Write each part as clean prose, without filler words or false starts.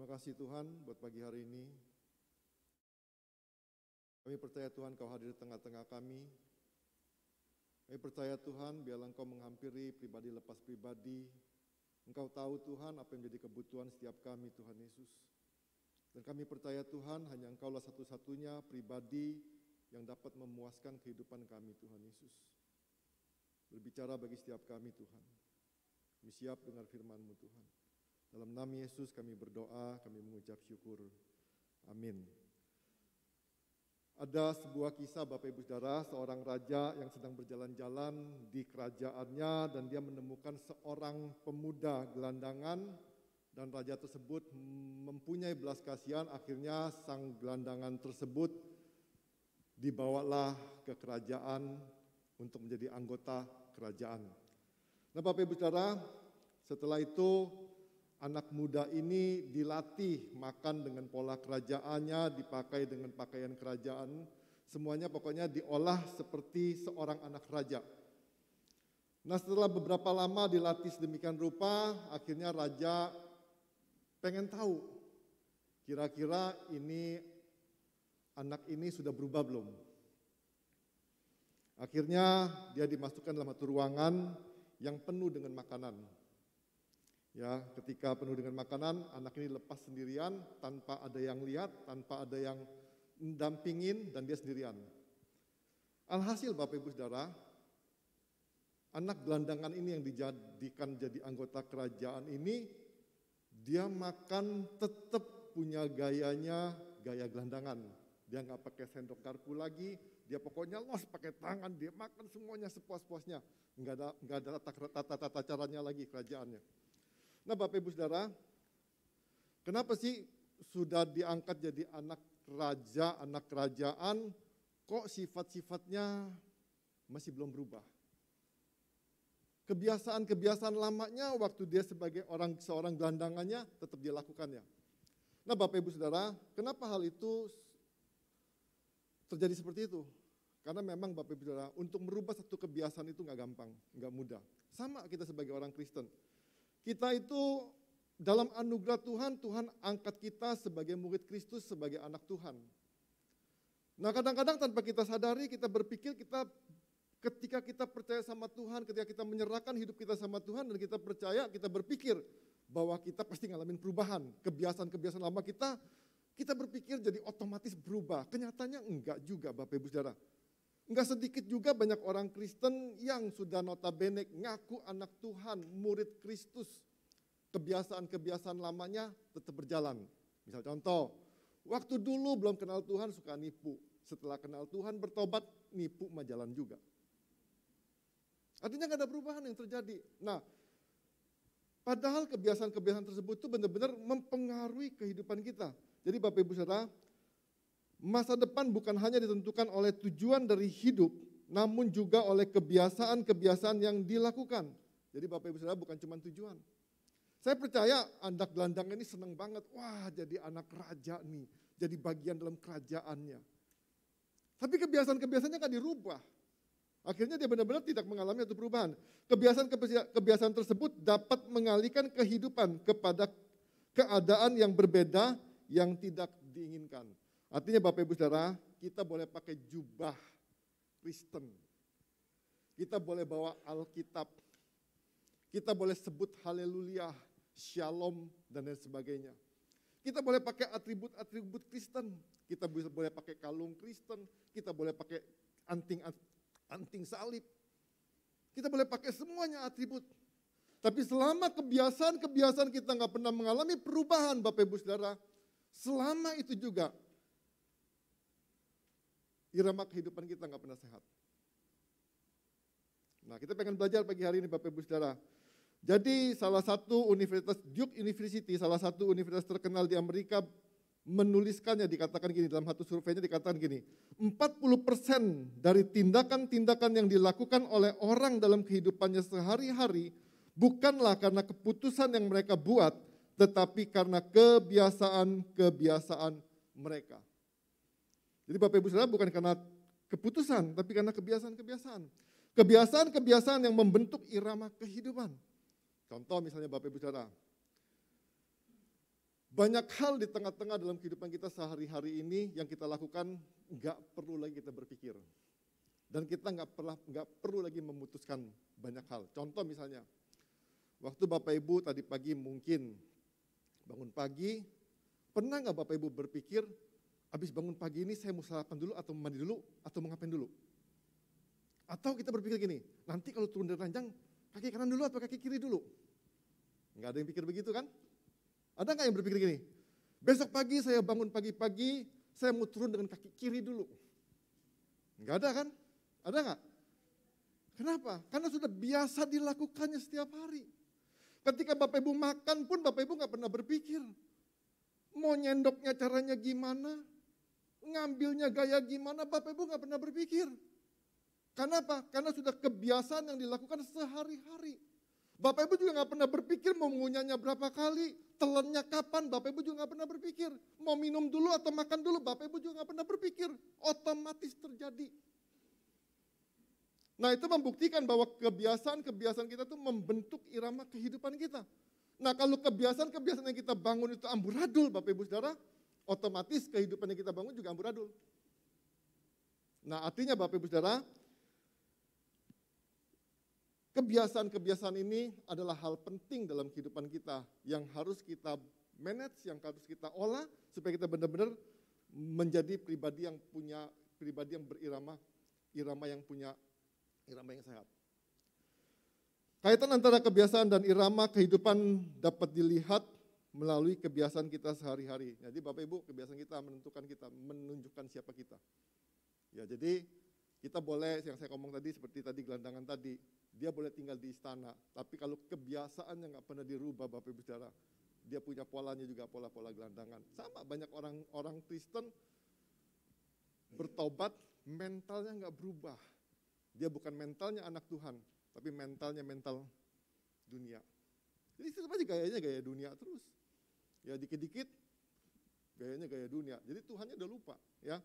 Terima kasih Tuhan buat pagi hari ini. Kami percaya Tuhan Kau hadir di tengah-tengah kami. Kami percaya Tuhan biarlah Engkau menghampiri pribadi lepas pribadi. Engkau tahu Tuhan apa yang menjadi kebutuhan setiap kami Tuhan Yesus. Dan kami percaya Tuhan hanya Engkaulah satu-satunya pribadi yang dapat memuaskan kehidupan kami Tuhan Yesus. Berbicara bagi setiap kami Tuhan. Kami siap dengar firman-Mu Tuhan. Dalam nama Yesus kami berdoa, kami mengucap syukur. Amin. Ada sebuah kisah Bapak Ibu Saudara, seorang raja yang sedang berjalan-jalan di kerajaannya dan dia menemukan seorang pemuda gelandangan dan raja tersebut mempunyai belas kasihan. Akhirnya sang gelandangan tersebut dibawalah ke kerajaan untuk menjadi anggota kerajaan. Nah Bapak Ibu Saudara, setelah itu anak muda ini dilatih makan dengan pola kerajaannya, dipakai dengan pakaian kerajaan, semuanya pokoknya diolah seperti seorang anak raja. Nah setelah beberapa lama dilatih sedemikian rupa, akhirnya raja pengen tahu, kira-kira ini anak ini sudah berubah belum? Akhirnya dia dimasukkan dalam satu ruangan yang penuh dengan makanan. Ya, ketika penuh dengan makanan, anak ini lepas sendirian tanpa ada yang lihat, tanpa ada yang mendampingin dan dia sendirian. Alhasil Bapak Ibu Saudara, anak gelandangan ini yang dijadikan jadi anggota kerajaan ini, dia makan tetap punya gayanya, gaya gelandangan. Dia nggak pakai sendok garpu lagi, dia pokoknya los pakai tangan, dia makan semuanya sepuas-puasnya. Nggak ada tata caranya lagi kerajaannya. Nah Bapak Ibu Saudara, kenapa sih sudah diangkat jadi anak raja, anak kerajaan, kok sifat-sifatnya masih belum berubah? Kebiasaan-kebiasaan lamanya waktu dia sebagai seorang gelandangannya tetap dia lakukannya. Nah Bapak Ibu Saudara, kenapa hal itu terjadi seperti itu? Karena memang Bapak Ibu Saudara, untuk merubah satu kebiasaan itu nggak gampang, nggak mudah. Sama kita sebagai orang Kristen. Kita itu dalam anugerah Tuhan, Tuhan angkat kita sebagai murid Kristus, sebagai anak Tuhan. Nah kadang-kadang tanpa kita sadari, kita berpikir ketika kita percaya sama Tuhan, ketika kita menyerahkan hidup kita sama Tuhan dan kita percaya, kita berpikir bahwa kita pasti ngalamin perubahan. Kebiasaan-kebiasaan lama kita berpikir jadi otomatis berubah. Kenyataannya enggak juga Bapak Ibu Saudara. Enggak sedikit juga banyak orang Kristen yang sudah notabene ngaku anak Tuhan, murid Kristus. Kebiasaan-kebiasaan lamanya tetap berjalan. Misal contoh, waktu dulu belum kenal Tuhan suka nipu. Setelah kenal Tuhan bertobat, nipu mah jalan juga. Artinya enggak ada perubahan yang terjadi. Nah, padahal kebiasaan-kebiasaan tersebut itu benar-benar mempengaruhi kehidupan kita. Jadi Bapak Ibu Saudara, masa depan bukan hanya ditentukan oleh tujuan dari hidup, namun juga oleh kebiasaan-kebiasaan yang dilakukan. Jadi Bapak Ibu Saudara bukan cuma tujuan. Saya percaya anak gelandangan ini senang banget, wah jadi anak raja nih, jadi bagian dalam kerajaannya. Tapi kebiasaan-kebiasaannya kan dirubah. Akhirnya dia benar-benar tidak mengalami satu perubahan. Kebiasaan tersebut dapat mengalihkan kehidupan kepada keadaan yang berbeda yang tidak diinginkan. Artinya Bapak Ibu Saudara, kita boleh pakai jubah Kristen. Kita boleh bawa Alkitab. Kita boleh sebut haleluya, shalom, dan lain sebagainya. Kita boleh pakai atribut-atribut Kristen. Kita boleh pakai kalung Kristen. Kita boleh pakai anting salib. Kita boleh pakai semuanya atribut. Tapi selama kebiasaan-kebiasaan kita nggak pernah mengalami perubahan Bapak Ibu Saudara, selama itu juga irama kehidupan kita nggak pernah sehat. Nah kita pengen belajar pagi hari ini Bapak Ibu Saudara. Jadi salah satu universitas, Duke University, salah satu universitas terkenal di Amerika menuliskannya, dikatakan gini, dalam satu surveinya dikatakan gini, 40% dari tindakan-tindakan yang dilakukan oleh orang dalam kehidupannya sehari-hari bukanlah karena keputusan yang mereka buat, tetapi karena kebiasaan-kebiasaan mereka. Jadi Bapak Ibu Saudara bukan karena keputusan, tapi karena kebiasaan-kebiasaan. Kebiasaan-kebiasaan yang membentuk irama kehidupan. Contoh misalnya Bapak Ibu Saudara, Banyak hal di tengah-tengah dalam kehidupan kita sehari-hari ini yang kita lakukan nggak perlu lagi kita berpikir. Dan kita nggak perlu lagi memutuskan banyak hal. Contoh misalnya, waktu Bapak Ibu tadi pagi mungkin bangun pagi, pernah nggak Bapak Ibu berpikir, habis bangun pagi ini saya mau sarapan dulu atau mandi dulu atau mau ngapain dulu? Atau kita berpikir gini, nanti kalau turun dari ranjang, kaki kanan dulu atau kaki kiri dulu? Nggak ada yang pikir begitu kan? Ada nggak yang berpikir gini, besok pagi saya bangun pagi-pagi, saya mau turun dengan kaki kiri dulu? Nggak ada kan? Ada nggak? Kenapa? Karena sudah biasa dilakukannya setiap hari. Ketika Bapak Ibu makan pun Bapak Ibu nggak pernah berpikir, mau nyendoknya caranya gimana, ngambilnya gaya gimana, Bapak Ibu nggak pernah berpikir. Kenapa? Karena sudah kebiasaan yang dilakukan sehari-hari. Bapak Ibu juga nggak pernah berpikir mau ngunyahnya berapa kali, telannya kapan, Bapak Ibu juga nggak pernah berpikir. Mau minum dulu atau makan dulu, Bapak Ibu juga nggak pernah berpikir. Otomatis terjadi. Nah itu membuktikan bahwa kebiasaan-kebiasaan kita itu membentuk irama kehidupan kita. Nah kalau kebiasaan-kebiasaan yang kita bangun itu amburadul Bapak Ibu Saudara, otomatis kehidupan yang kita bangun juga amburadul. Nah artinya Bapak Ibu Saudara, kebiasaan-kebiasaan ini adalah hal penting dalam kehidupan kita yang harus kita manage, yang harus kita olah supaya kita benar-benar menjadi pribadi yang berirama, irama yang punya irama yang sehat. Kaitan antara kebiasaan dan irama kehidupan dapat dilihat melalui kebiasaan kita sehari-hari. Jadi Bapak Ibu, kebiasaan kita menunjukkan siapa kita. Ya, jadi kita boleh, yang saya ngomong tadi seperti tadi gelandangan tadi, dia boleh tinggal di istana, tapi kalau kebiasaannya nggak pernah dirubah Bapak Ibu Saudara, dia punya polanya juga pola-pola gelandangan. Sama banyak orang Kristen bertobat, mentalnya nggak berubah. Dia bukan mentalnya anak Tuhan, tapi mentalnya mental dunia. Jadi tetap aja gayanya gaya dunia terus. Ya dikit-dikit gayanya gaya dunia. Jadi Tuhannya udah lupa, ya.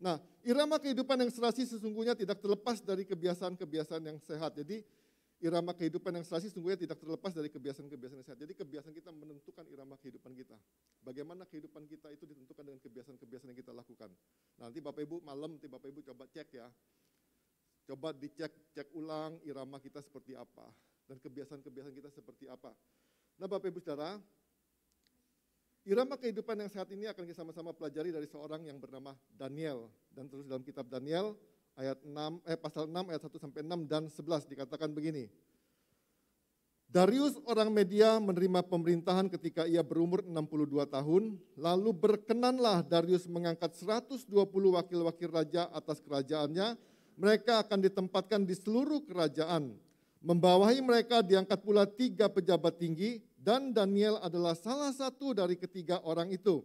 Nah, irama kehidupan yang serasi sesungguhnya tidak terlepas dari kebiasaan-kebiasaan yang sehat. Jadi, irama kehidupan yang serasi sesungguhnya tidak terlepas dari kebiasaan-kebiasaan yang sehat. Jadi, kebiasaan kita menentukan irama kehidupan kita. Bagaimana kehidupan kita itu ditentukan dengan kebiasaan-kebiasaan yang kita lakukan. Nanti Bapak Ibu malam, nanti Bapak Ibu coba cek ya. Coba cek ulang irama kita seperti apa. Dan kebiasaan-kebiasaan kita seperti apa. Nah, Bapak Ibu Saudara, irama kehidupan yang sehat ini akan kita sama-sama pelajari dari seorang yang bernama Daniel. Dan terus dalam kitab Daniel pasal 6 ayat 1 sampai 6 dan 11 dikatakan begini. Darius orang Media menerima pemerintahan ketika ia berumur 62 tahun, lalu berkenanlah Darius mengangkat 120 wakil-wakil raja atas kerajaannya. Mereka akan ditempatkan di seluruh kerajaan. Membawahi mereka diangkat pula 3 pejabat tinggi, dan Daniel adalah salah satu dari ketiga orang itu.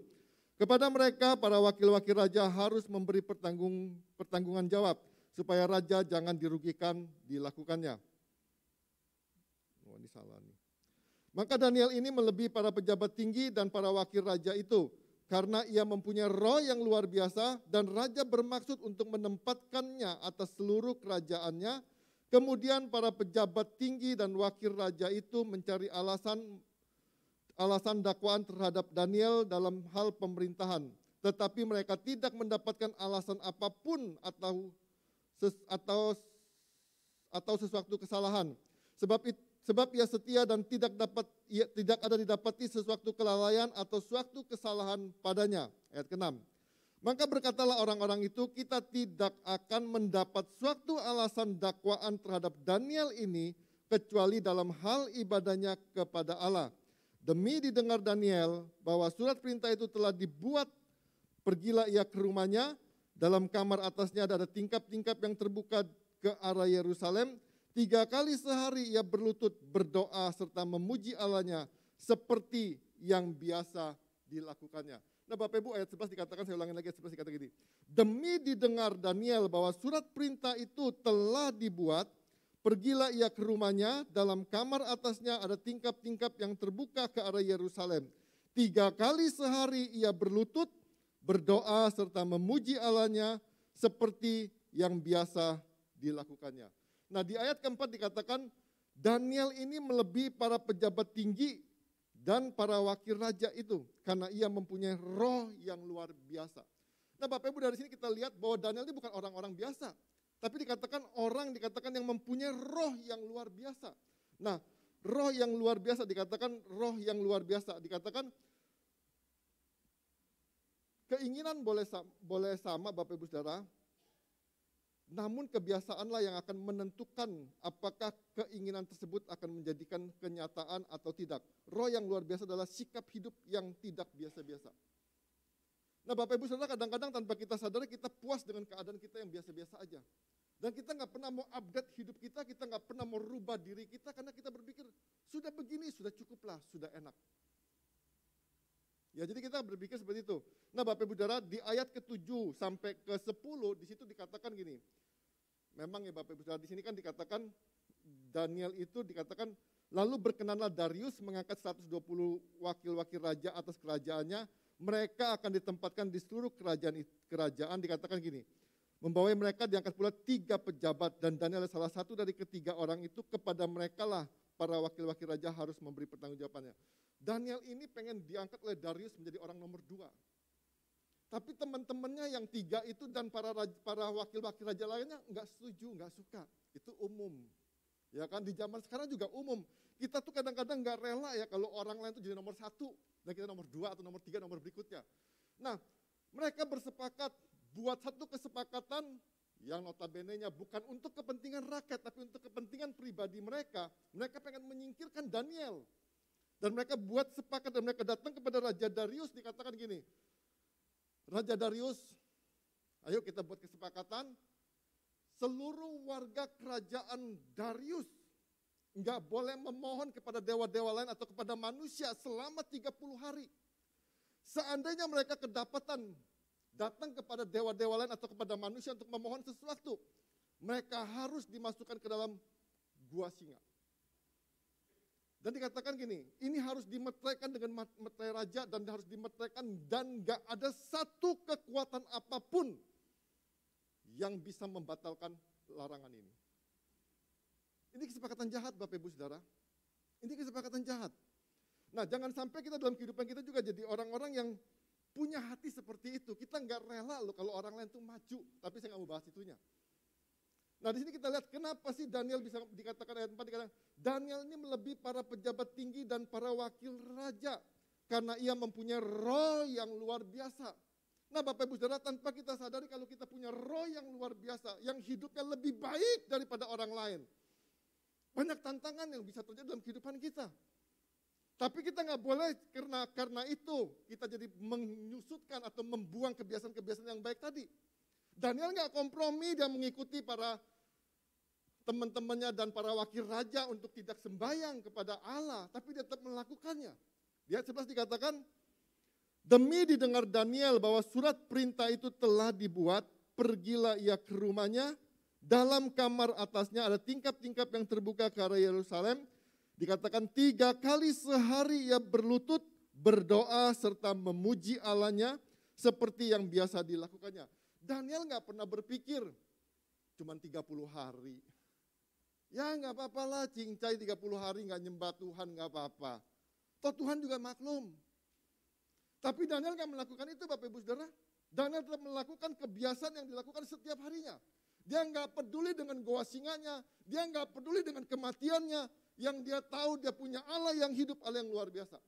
Kepada mereka, para wakil-wakil raja harus memberi pertanggungan jawab, supaya raja jangan dirugikan dilakukannya. Oh, ini salah nih. Maka Daniel ini melebihi para pejabat tinggi dan para wakil raja itu, karena ia mempunyai roh yang luar biasa, dan raja bermaksud untuk menempatkannya atas seluruh kerajaannya. Kemudian para pejabat tinggi dan wakil raja itu mencari alasan dakwaan terhadap Daniel dalam hal pemerintahan. Tetapi mereka tidak mendapatkan alasan apapun atau sesuatu kesalahan. Sebab ia setia dan tidak ada didapati sesuatu kelalaian atau suatu kesalahan padanya. Ayat ke-6. Maka berkatalah orang-orang itu, kita tidak akan mendapat suatu alasan dakwaan terhadap Daniel ini kecuali dalam hal ibadahnya kepada Allah. Demi didengar Daniel bahwa surat perintah itu telah dibuat, pergilah ia ke rumahnya, dalam kamar atasnya ada tingkap-tingkap yang terbuka ke arah Yerusalem. 3 kali sehari ia berlutut berdoa serta memuji Allahnya seperti yang biasa dilakukannya. Nah Bapak Ibu ayat 11 dikatakan, saya ulangin lagi ayat 11 dikatakan gini. Demi didengar Daniel bahwa surat perintah itu telah dibuat, pergilah ia ke rumahnya, dalam kamar atasnya ada tingkap-tingkap yang terbuka ke arah Yerusalem. 3 kali sehari ia berlutut, berdoa serta memuji Allahnya seperti yang biasa dilakukannya. Nah di ayat keempat dikatakan, Daniel ini melebihi para pejabat tinggi dan para wakil raja itu, karena ia mempunyai roh yang luar biasa. Nah Bapak Ibu, dari sini kita lihat bahwa Daniel ini bukan orang-orang biasa, tapi dikatakan yang mempunyai roh yang luar biasa. Nah, roh yang luar biasa dikatakan keinginan boleh sama Bapak Ibu Saudara, namun kebiasaanlah yang akan menentukan apakah keinginan tersebut akan menjadikan kenyataan atau tidak. Roh yang luar biasa adalah sikap hidup yang tidak biasa-biasa. Nah Bapak Ibu Saudara, kadang-kadang tanpa kita sadari kita puas dengan keadaan kita yang biasa-biasa aja. Dan kita nggak pernah mau update hidup kita nggak pernah mau rubah diri kita karena kita berpikir, sudah begini, sudah cukuplah, sudah enak. Ya, jadi kita berpikir seperti itu. Nah Bapak Ibu Saudara, di ayat ke-7 sampai ke-10 di situ dikatakan gini. Memang ya Bapak Ibu Saudara, di sini kan dikatakan Daniel itu dikatakan lalu berkenanlah Darius mengangkat 120 wakil-wakil raja atas kerajaannya. Mereka akan ditempatkan di seluruh kerajaan dikatakan gini. Membawai mereka diangkat pula 3 pejabat dan Daniel salah satu dari ketiga orang itu, kepada mereka lah para wakil-wakil raja harus memberi pertanggungjawabannya. Daniel ini pengen diangkat oleh Darius menjadi orang nomor 2. Tapi teman-temannya yang 3 itu dan para wakil-wakil raja lainnya nggak setuju, nggak suka. Itu umum. Ya kan, di zaman sekarang juga umum. Kita tuh kadang-kadang nggak rela ya kalau orang lain tuh jadi nomor 1 dan kita nomor 2 atau nomor 3 nomor berikutnya. Nah, mereka bersepakat buat satu kesepakatan yang notabene-nya bukan untuk kepentingan rakyat tapi untuk kepentingan pribadi mereka. Mereka pengen menyingkirkan Daniel. Dan mereka buat sepakat dan mereka datang kepada Raja Darius, dikatakan gini, Raja Darius, ayo kita buat kesepakatan, seluruh warga kerajaan Darius nggak boleh memohon kepada dewa-dewa lain atau kepada manusia selama 30 hari. Seandainya mereka kedapatan datang kepada dewa-dewa lain atau kepada manusia untuk memohon sesuatu, mereka harus dimasukkan ke dalam gua singa. Dan dikatakan gini, ini harus dimeteraikan dengan meterai raja dan harus dimeteraikan dan gak ada satu kekuatan apapun yang bisa membatalkan larangan ini. Ini kesepakatan jahat Bapak Ibu Saudara. Ini kesepakatan jahat. Nah jangan sampai kita dalam kehidupan kita juga jadi orang-orang yang punya hati seperti itu. Kita gak rela loh kalau orang lain tuh maju, tapi saya gak mau bahas itunya. Nah di sini kita lihat kenapa sih Daniel bisa dikatakan ayat 4 dikatakan Daniel ini melebihi para pejabat tinggi dan para wakil raja karena ia mempunyai roh yang luar biasa. Nah Bapak Ibu Saudara, tanpa kita sadari kalau kita punya roh yang luar biasa, yang hidupnya lebih baik daripada orang lain. Banyak tantangan yang bisa terjadi dalam kehidupan kita. Tapi kita nggak boleh karena itu kita jadi menyusutkan atau membuang kebiasaan-kebiasaan yang baik tadi. Daniel nggak kompromi, dia mengikuti para teman-temannya dan para wakil raja untuk tidak sembahyang kepada Allah, tapi dia tetap melakukannya. Di ayat 11 dikatakan, demi didengar Daniel bahwa surat perintah itu telah dibuat, pergilah ia ke rumahnya, dalam kamar atasnya ada tingkap-tingkap yang terbuka ke arah Yerusalem. Dikatakan 3 kali sehari ia berlutut, berdoa serta memuji Allahnya seperti yang biasa dilakukannya. Daniel nggak pernah berpikir, cuma 30 hari. Ya nggak apa-apa lah, cincai 30 hari nggak nyembah Tuhan nggak apa-apa. Toh Tuhan juga maklum. Tapi Daniel nggak melakukan itu Bapak Ibu Saudara. Daniel tetap melakukan kebiasaan yang dilakukan setiap harinya. Dia nggak peduli dengan goa singanya, dia nggak peduli dengan kematiannya. Yang dia tahu dia punya Allah yang hidup, Allah yang luar biasa.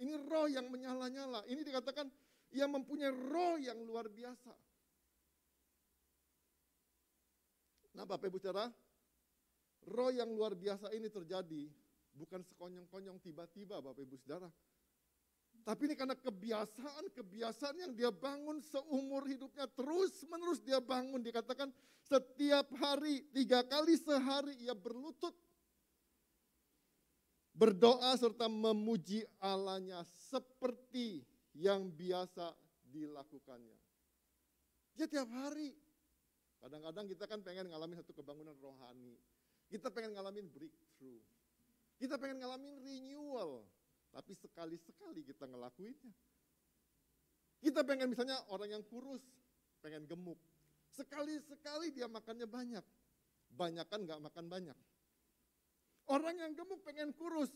Ini roh yang menyala-nyala. Ini dikatakan ia mempunyai roh yang luar biasa. Nah Bapak Ibu Saudara, roh yang luar biasa ini terjadi bukan sekonyong-konyong tiba-tiba Bapak Ibu Saudara. Tapi ini karena kebiasaan yang dia bangun seumur hidupnya, terus-menerus dia bangun. Dikatakan setiap hari, 3 kali sehari ia berlutut, berdoa serta memuji Allahnya seperti yang biasa dilakukannya. Ya tiap hari. Kadang-kadang kita kan pengen ngalamin satu kebangunan rohani. Kita pengen ngalamin breakthrough. Kita pengen ngalamin renewal. Tapi sekali-sekali kita ngelakuinnya. Kita pengen misalnya orang yang kurus, pengen gemuk. Sekali-sekali dia makannya banyak. Banyakan gak makan banyak. Orang yang gemuk pengen kurus.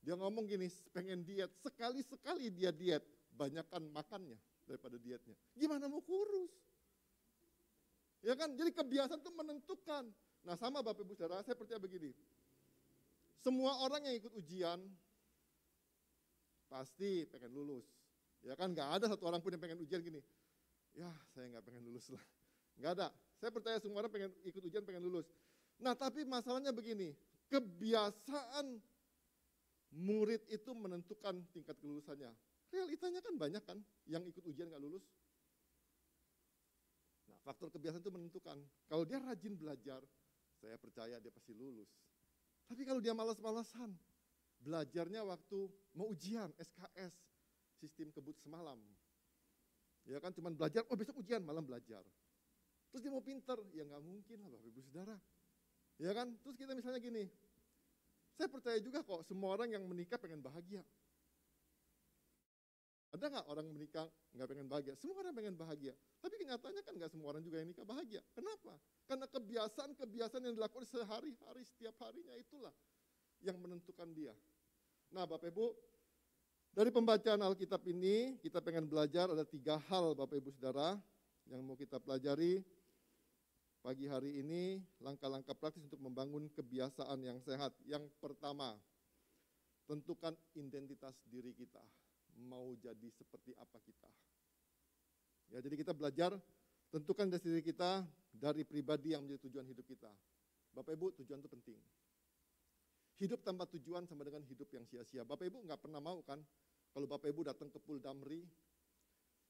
Dia ngomong gini, pengen diet, sekali-sekali dia diet, banyakkan makannya daripada dietnya. Gimana mau kurus? Ya kan, jadi kebiasaan itu menentukan. Nah sama Bapak Ibu Saudara, saya percaya begini. Semua orang yang ikut ujian, pasti pengen lulus. Ya kan, gak ada satu orang pun yang pengen ujian gini. Ya saya gak pengen lulus lah. Gak ada. Saya percaya semua orang pengen ikut ujian, pengen lulus. Nah tapi masalahnya begini, kebiasaan murid itu menentukan tingkat kelulusannya. Realitanya kan banyak kan yang ikut ujian gak lulus. Nah faktor kebiasaan itu menentukan. Kalau dia rajin belajar, saya percaya dia pasti lulus. Tapi kalau dia malas-malasan, belajarnya waktu mau ujian, SKS, sistem kebut semalam. Ya kan cuman belajar, oh besok ujian, malam belajar. Terus dia mau pinter, ya gak mungkin lah Bapak Ibu Saudara. Ya kan, terus kita misalnya gini, saya percaya juga kok semua orang yang menikah pengen bahagia. Ada nggak orang menikah nggak pengen bahagia? Semua orang pengen bahagia. Tapi kenyataannya kan nggak semua orang juga yang nikah bahagia. Kenapa? Karena kebiasaan-kebiasaan yang dilakukan sehari-hari, setiap harinya itulah yang menentukan dia. Nah Bapak Ibu, dari pembacaan Alkitab ini kita pengen belajar ada 3 hal Bapak Ibu Saudara yang mau kita pelajari. Pagi hari ini langkah-langkah praktis untuk membangun kebiasaan yang sehat. Yang pertama, tentukan identitas diri kita. Mau jadi seperti apa kita. Ya, jadi kita belajar tentukan identitas diri kita dari pribadi yang menjadi tujuan hidup kita. Bapak Ibu, tujuan itu penting. Hidup tanpa tujuan sama dengan hidup yang sia-sia. Bapak Ibu nggak pernah mau kan kalau Bapak Ibu datang ke Pul Damri,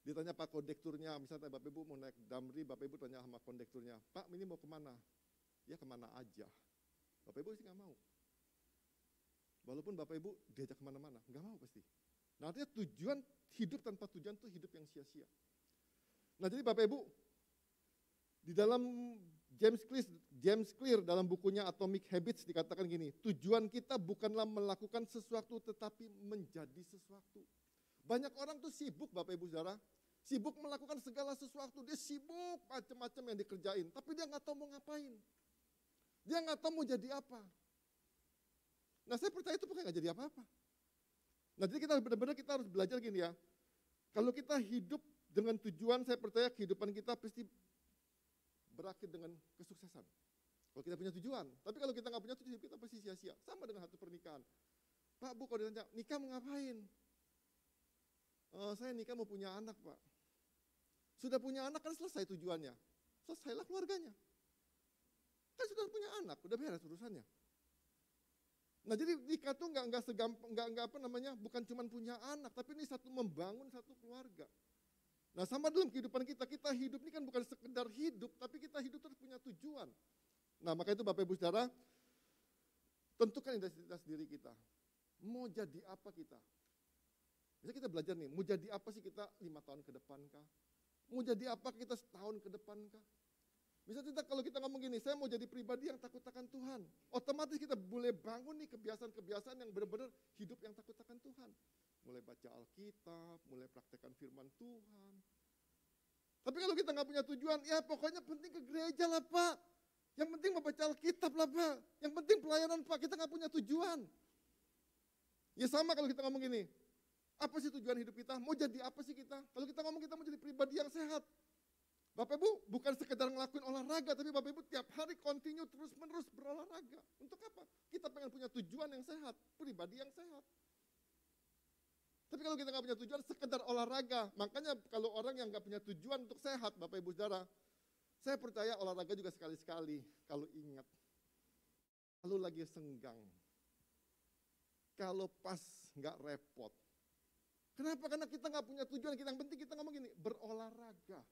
ditanya Pak kondekturnya, misalnya Bapak Ibu mau naik Damri, Bapak Ibu tanya sama kondekturnya, Pak ini mau kemana? Ya kemana aja. Bapak Ibu sih nggak mau. Walaupun Bapak Ibu diajak kemana-mana, nggak mau pasti. Nah artinya tujuan, hidup tanpa tujuan itu hidup yang sia-sia. Nah jadi Bapak Ibu, di dalam James Clear dalam bukunya Atomic Habits dikatakan gini, tujuan kita bukanlah melakukan sesuatu tetapi menjadi sesuatu. Banyak orang tuh sibuk Bapak Ibu Saudara, sibuk melakukan segala sesuatu, dia sibuk macam-macam yang dikerjain, tapi dia nggak tahu mau ngapain. Dia nggak tahu mau jadi apa. Nah saya percaya itu bukan nggak jadi apa-apa. Nah jadi kita benar-benar kita harus belajar gini ya, kalau kita hidup dengan tujuan, saya percaya kehidupan kita pasti berakhir dengan kesuksesan. Kalau kita punya tujuan, tapi kalau kita nggak punya tujuan, kita pasti sia-sia. Sama dengan satu pernikahan. Pak, Bu, kalau ditanya, nikah mau ngapain? Saya nikah mau punya anak, Pak. Sudah punya anak kan selesai tujuannya. Selesailah keluarganya. Kan sudah punya anak, udah beres urusannya. Nah jadi nikah tuh nggak segampang, nggak apa namanya, bukan cuma punya anak, tapi ini membangun satu keluarga. Nah sama dalam kehidupan kita hidup ini kan bukan sekedar hidup, tapi kita hidup terus punya tujuan. Nah maka itu Bapak Ibu Saudara, tentukan identitas diri kita. Mau jadi apa kita? Bisa kita belajar nih, mau jadi apa sih kita 5 tahun ke depan kah? Mau jadi apa kita setahun ke depan kah? Misalnya kalau kita ngomong gini, saya mau jadi pribadi yang takut akan Tuhan. Otomatis kita boleh bangun nih kebiasaan-kebiasaan yang benar-benar hidup yang takut akan Tuhan. Mulai baca Alkitab, mulai praktekkan firman Tuhan. Tapi kalau kita nggak punya tujuan, ya pokoknya penting ke gereja lah Pak. Yang penting membaca Alkitab lah Pak. Yang penting pelayanan Pak, kita nggak punya tujuan. Ya sama kalau kita ngomong gini, apa sih tujuan hidup kita? Mau jadi apa sih kita? Kalau kita ngomong kita mau jadi pribadi yang sehat. Bapak Ibu bukan sekedar ngelakuin olahraga, tapi Bapak Ibu tiap hari continue terus-menerus berolahraga. Untuk apa? Kita pengen punya tujuan yang sehat, pribadi yang sehat. Tapi kalau kita nggak punya tujuan, sekedar olahraga. Makanya kalau orang yang nggak punya tujuan untuk sehat, Bapak Ibu Saudara, saya percaya olahraga juga sekali-sekali, kalau ingat. Kalau lagi senggang, kalau pas nggak repot. Kenapa? Karena kita nggak punya tujuan, yang penting kita ngomong gini, berolahraga.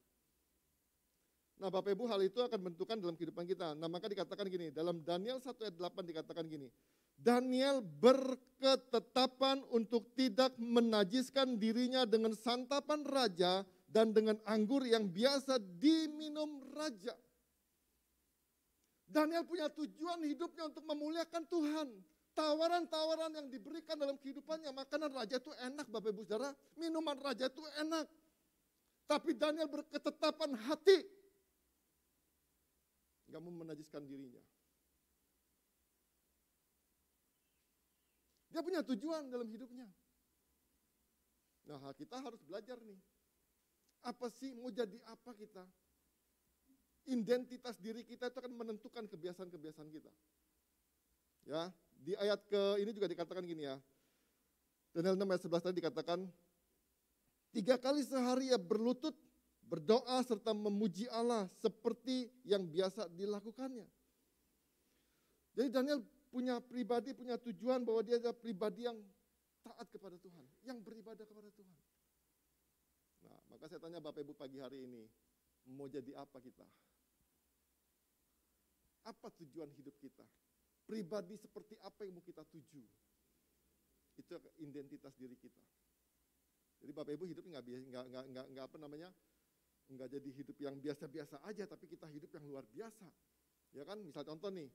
Nah Bapak Ibu hal itu akan menentukan dalam kehidupan kita. Nah maka dikatakan gini, dalam Daniel 1 ayat 8 dikatakan gini, Daniel berketetapan untuk tidak menajiskan dirinya dengan santapan raja dan dengan anggur yang biasa diminum raja. Daniel punya tujuan hidupnya untuk memuliakan Tuhan. Tawaran-tawaran yang diberikan dalam kehidupannya, makanan raja itu enak Bapak Ibu Saudara, minuman raja itu enak. Tapi Daniel berketetapan hati, gak mau menajiskan dirinya. Dia Dia punya tujuan dalam hidupnya. Nah, kita harus belajar nih. Apa sih, mau jadi apa kita? Identitas diri kita itu akan menentukan kebiasaan-kebiasaan kita. Ya, di ayat ini juga dikatakan gini ya. Daniel 6 ayat 11 tadi dikatakan, 3 kali sehari ia berlutut, berdoa serta memuji Allah seperti yang biasa dilakukannya. Jadi Daniel punya pribadi, punya tujuan bahwa dia adalah pribadi yang taat kepada Tuhan, yang beribadah kepada Tuhan. Nah, maka saya tanya Bapak Ibu pagi hari ini, mau jadi apa kita? Apa tujuan hidup kita? Pribadi seperti apa yang mau kita tuju? Itu identitas diri kita. Jadi Bapak Ibu hidup nggak jadi hidup yang biasa-biasa aja, tapi kita hidup yang luar biasa. Ya kan, misal contoh nih,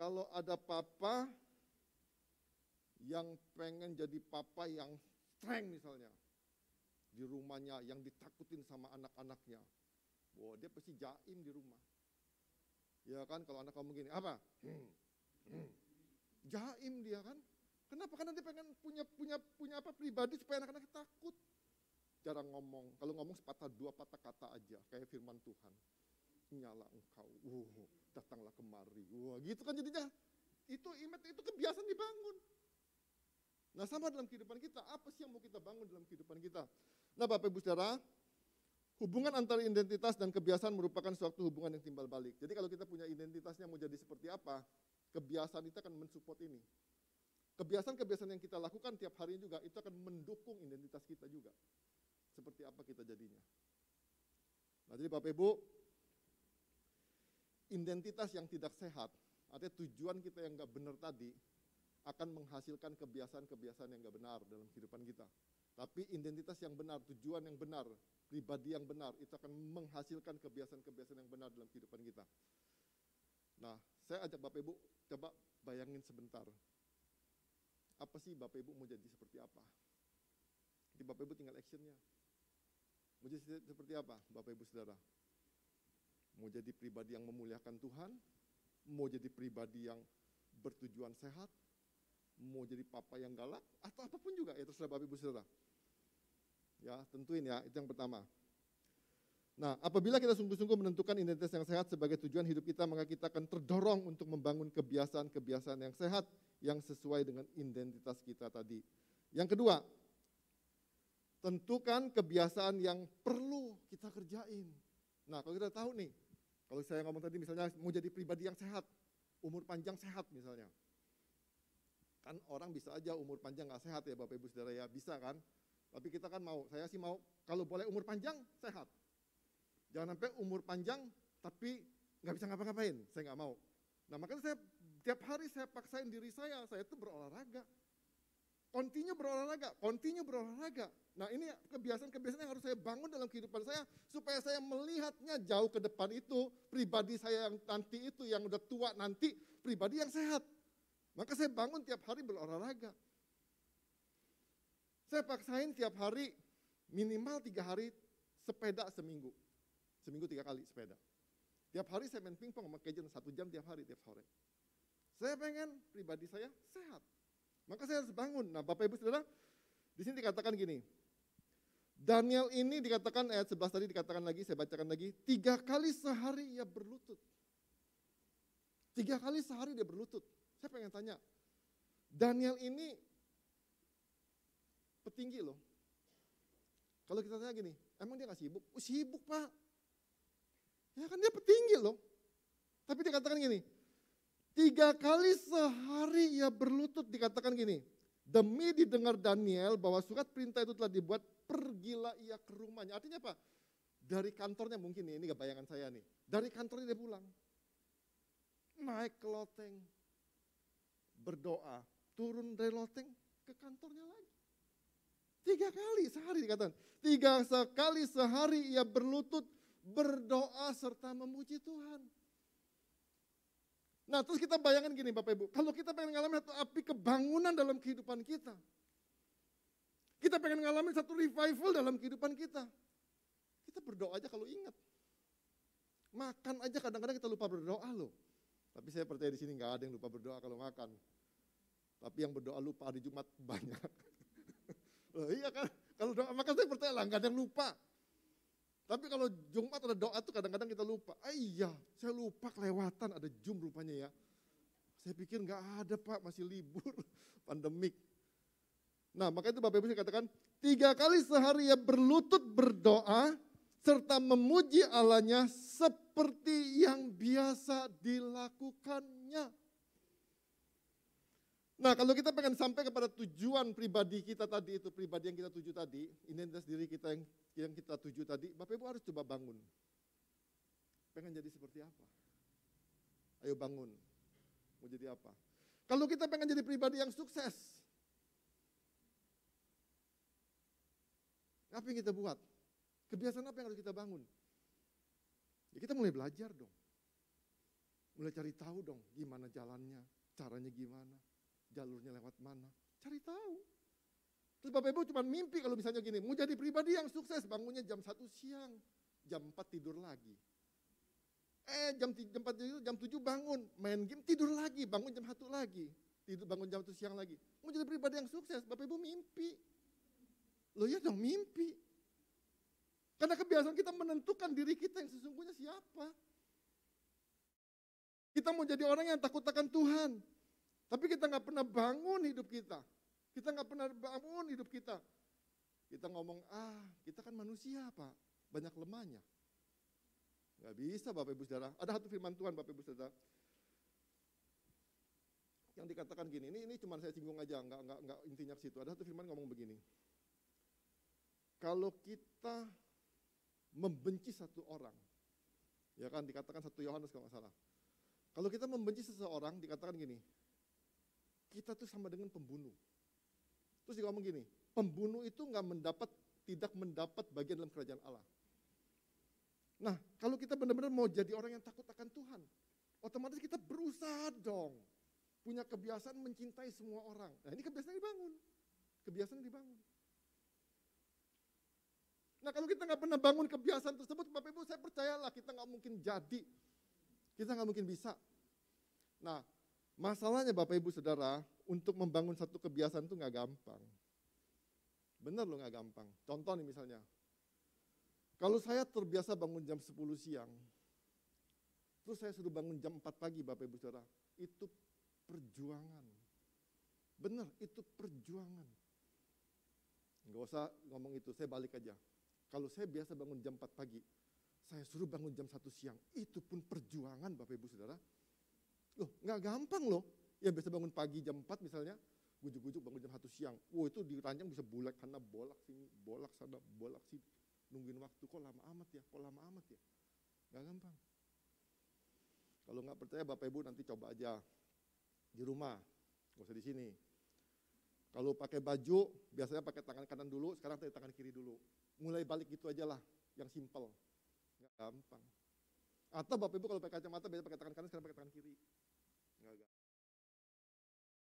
kalau ada papa yang pengen jadi papa yang strength misalnya, di rumahnya yang ditakutin sama anak-anaknya, wah dia pasti jaim di rumah. Ya kan, kalau anak kamu gini, apa? Jaim dia kan. Kenapa? Karena dia pengen punya apa pribadi supaya anak-anaknya takut. Jarang ngomong, kalau ngomong dua patah kata aja, kayak firman Tuhan. Nyala engkau, datanglah kemari, gitu kan jadinya. Itu kebiasaan dibangun. Nah sama dalam kehidupan kita, apa sih yang mau kita bangun dalam kehidupan kita? Nah Bapak Ibu Saudara, hubungan antara identitas dan kebiasaan merupakan suatu hubungan yang timbal balik. Jadi kalau kita punya identitasnya mau jadi seperti apa, kebiasaan itu akan mensupport ini. Kebiasaan-kebiasaan yang kita lakukan tiap hari juga, itu akan mendukung identitas kita juga. Seperti apa kita jadinya. Nah jadi Bapak Ibu, identitas yang tidak sehat, artinya tujuan kita yang gak benar tadi, akan menghasilkan kebiasaan-kebiasaan yang gak benar dalam kehidupan kita. Tapi identitas yang benar, tujuan yang benar, pribadi yang benar, itu akan menghasilkan kebiasaan-kebiasaan yang benar dalam kehidupan kita. Nah, saya ajak Bapak Ibu, coba bayangin sebentar. Apa sih Bapak Ibu mau jadi seperti apa? Jadi Bapak Ibu tinggal actionnya. Mau jadi seperti apa Bapak Ibu Saudara? Mau jadi pribadi yang memuliakan Tuhan? Mau jadi pribadi yang bertujuan sehat? Mau jadi papa yang galak? Atau apapun juga, ya terserah Bapak Ibu Saudara. Ya, tentuin ya, itu yang pertama. Nah, apabila kita sungguh-sungguh menentukan identitas yang sehat sebagai tujuan hidup kita, maka kita akan terdorong untuk membangun kebiasaan-kebiasaan yang sehat, yang sesuai dengan identitas kita tadi. Yang kedua, tentukan kebiasaan yang perlu kita kerjain. Nah, kalau kita tahu nih, kalau saya ngomong tadi misalnya mau jadi pribadi yang sehat, umur panjang sehat misalnya. Kan orang bisa aja umur panjang gak sehat ya Bapak Ibu Saudara ya, bisa kan? Tapi kita kan mau, saya sih mau kalau boleh umur panjang sehat. Jangan sampai umur panjang tapi gak bisa ngapa-ngapain, saya gak mau. Nah makanya saya tiap hari saya paksain diri saya tuh berolahraga. Continue berolahraga. Nah ini kebiasaan-kebiasaan yang harus saya bangun dalam kehidupan saya, supaya saya melihatnya jauh ke depan itu, pribadi saya yang nanti itu, yang udah tua nanti, pribadi yang sehat. Maka saya bangun tiap hari berolahraga. Saya paksain tiap hari minimal 3 hari sepeda seminggu. Seminggu 3 kali sepeda. Tiap hari saya main pingpong sama Kejen 1 jam tiap hari, tiap sore. Saya pengen pribadi saya sehat. Maka saya harus bangun. Nah Bapak Ibu Saudara, di sini dikatakan gini. Daniel ini dikatakan ayat 11 tadi dikatakan lagi, saya bacakan lagi. 3 kali sehari ia berlutut. 3 kali sehari dia berlutut. Saya pengen tanya, Daniel ini petinggi loh. Kalau kita tanya gini, emang dia gak sibuk? Oh, sibuk Pak. Ya kan dia petinggi loh. Tapi dikatakan gini, 3 kali sehari ia berlutut, dikatakan gini, demi didengar Daniel bahwa surat perintah itu telah dibuat, pergilah ia ke rumahnya. Artinya apa? Dari kantornya mungkin nih, ini gak bayangan saya nih. Dari kantornya dia pulang. Naik ke loteng. Berdoa. Turun dari loteng ke kantornya lagi. 3 kali sehari dikatakan. 3 kali sehari ia berlutut, berdoa serta memuji Tuhan. Nah terus kita bayangkan gini Bapak Ibu, kalau kita pengen ngalamin satu api kebangunan dalam kehidupan kita. Kita pengen ngalamin satu revival dalam kehidupan kita. Kita berdoa aja kalau ingat. Makan aja kadang-kadang kita lupa berdoa loh. Tapi saya percaya di sini nggak ada yang lupa berdoa kalau makan. Tapi yang berdoa lupa hari Jumat banyak. Loh, iya kan, kalau doa, maka saya percaya lah, nggak ada yang lupa. Tapi kalau Jumat ada doa tuh kadang-kadang kita lupa. Iya, saya lupa kelewatan ada Zoom rupanya ya. Saya pikir nggak ada Pak, masih libur, pandemik. Nah, maka itu Bapak Ibu saya katakan, 3 kali sehari ia berlutut berdoa, serta memuji Allahnya seperti yang biasa dilakukannya. Nah, kalau kita pengen sampai kepada tujuan pribadi kita tadi, itu pribadi yang kita tuju tadi, identitas diri kita yang kita tuju tadi, Bapak Ibu harus coba bangun. Pengen jadi seperti apa? Ayo bangun. Mau jadi apa? Kalau kita pengen jadi pribadi yang sukses, apa yang kita buat? Kebiasaan apa yang harus kita bangun? Ya kita mulai belajar dong. Mulai cari tahu dong gimana jalannya, caranya gimana. Jalurnya lewat mana, cari tahu. Terus Bapak Ibu cuma mimpi kalau misalnya gini, mau jadi pribadi yang sukses, bangunnya jam 1 siang, jam 4 tidur lagi. Jam 4 tidur, jam 7 bangun, main game, tidur lagi, bangun jam 1 lagi. Bangun jam 1 siang lagi. Mau jadi pribadi yang sukses, Bapak Ibu mimpi. Loh ya dong mimpi. Karena kebiasaan kita menentukan diri kita yang sesungguhnya siapa. Kita mau jadi orang yang takut akan Tuhan. Tapi kita nggak pernah bangun hidup kita. Kita nggak pernah bangun hidup kita. Kita ngomong, kita kan manusia Pak, banyak lemahnya. Nggak bisa Bapak Ibu Saudara. Ada satu firman Tuhan Bapak Ibu Saudara. Yang dikatakan gini, ini cuma saya singgung aja, nggak intinya ke situ. Ada satu firman ngomong begini. Kalau kita membenci satu orang, ya kan dikatakan 1 Yohanes kalau nggak salah. Kalau kita membenci seseorang, dikatakan gini, kita tuh sama dengan pembunuh. Terus dia ngomong gini, pembunuh itu tidak mendapat bagian dalam kerajaan Allah. Nah, kalau kita benar-benar mau jadi orang yang takut akan Tuhan, otomatis kita berusaha dong. Punya kebiasaan mencintai semua orang. Nah, ini kebiasaan dibangun. Kebiasaan dibangun. Nah, kalau kita nggak pernah bangun kebiasaan tersebut, Bapak Ibu, saya percayalah kita nggak mungkin jadi. Kita nggak mungkin bisa. Nah, masalahnya Bapak Ibu Saudara, untuk membangun satu kebiasaan itu nggak gampang. Benar loh nggak gampang. Contoh nih misalnya, kalau saya terbiasa bangun jam 10 siang, terus saya suruh bangun jam 4 pagi Bapak Ibu Saudara, itu perjuangan. Benar, itu perjuangan. Nggak usah ngomong itu, saya balik aja. Kalau saya biasa bangun jam 4 pagi, saya suruh bangun jam 1 siang, itu pun perjuangan Bapak Ibu Saudara. Loh, nggak gampang loh. Yang biasa bangun pagi jam 4 misalnya, gujuk-gujuk bangun jam 1 siang. Itu diranjang bisa bolak sana, bolak sini, bolak sana, bolak sini. Nungguin waktu, kok lama amat ya, Nggak gampang. Kalau nggak percaya Bapak Ibu nanti coba aja di rumah, nggak usah di sini. Kalau pakai baju, biasanya pakai tangan kanan dulu, sekarang pakai tangan kiri dulu. Mulai balik gitu aja lah, yang simple. Nggak gampang. Atau Bapak Ibu kalau pakai kacamata, biasanya pakai tangan kanan, sekarang pakai tangan kiri. Nggak gampang.